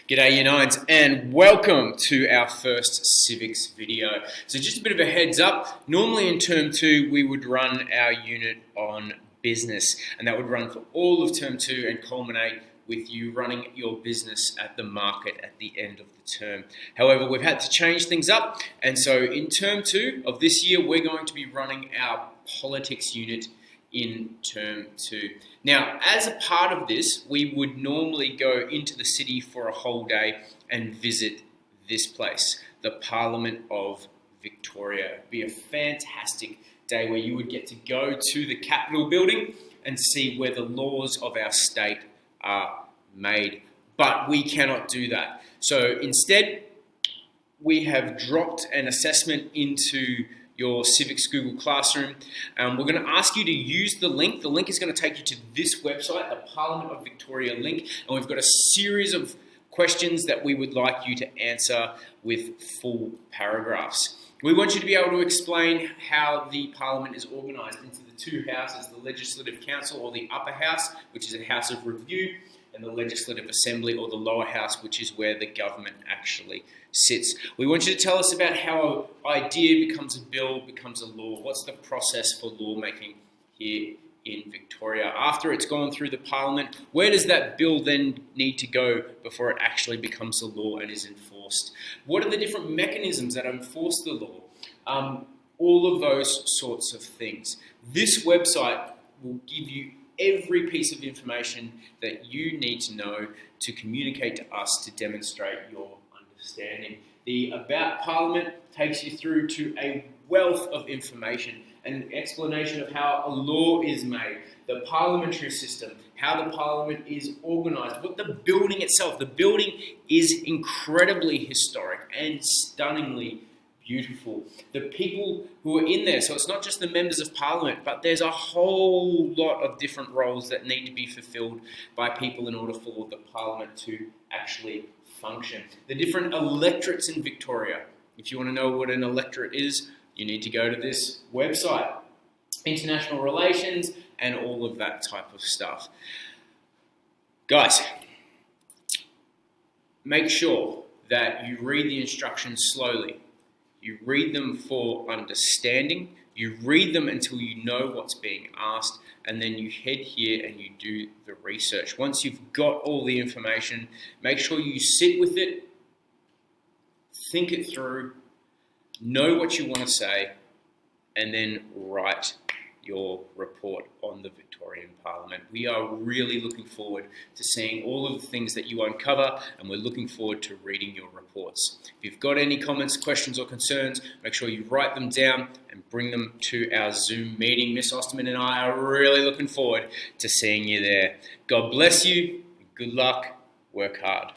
G'day Year 9s and welcome to our first civics video. So just a bit of a heads up, normally in term 2 we would run our unit on business and that would run for all of term 2 and culminate with you running your business at the market at the end of the term. However, we've had to change things up, and so in term 2 of this year we're going to be running our politics unit in term 2. Now, as a part of this, we would normally go into the city for a whole day and visit this place, the Parliament of Victoria. It'd be a fantastic day where you would get to go to the Capitol building and see where the laws of our state are made. But we cannot do that. So instead, we have dropped an assessment into your Civics Google Classroom. We're going to ask you to use the link. The link is going to take you to this website, the Parliament of Victoria link, and we've got a series of questions that we would like you to answer with full paragraphs. We want you to be able to explain how the Parliament is organised into the two houses, the Legislative Council or the upper house, which is a house of review, and the Legislative Assembly or the lower house, which is where the government actually sits. We want you to tell us about how an idea becomes a bill, becomes a law. What's the process for lawmaking here in Victoria? After it's gone through the Parliament, where does that bill then need to go before it actually becomes a law and is enforced? What are the different mechanisms that enforce the law? All of those sorts of things. This website will give you every piece of information that you need to know to communicate to us to demonstrate your understanding. The About Parliament takes you through to a wealth of information, an explanation of how a law is made, the parliamentary system, how the Parliament is organised, what the building itself. The building is incredibly historic and stunningly beautiful. The people who are in there, so it's not just the members of Parliament, but there's a whole lot of different roles that need to be fulfilled by people in order for the Parliament to actually function. The different electorates in Victoria. If you want to know what an electorate is, you need to go to this website. International relations and all of that type of stuff. Guys, make sure that you read the instructions slowly. You read them for understanding, you read them until you know what's being asked, and then you head here and you do the research. Once you've got all the information, make sure you sit with it, think it through, know what you want to say, and then write your report on the Victorian Parliament. We are really looking forward to seeing all of the things that you uncover, and we're looking forward to reading your reports. If you've got any comments, questions or concerns, make sure you write them down and bring them to our Zoom meeting. Miss Osterman and I are really looking forward to seeing you there. God bless you, good luck, work hard.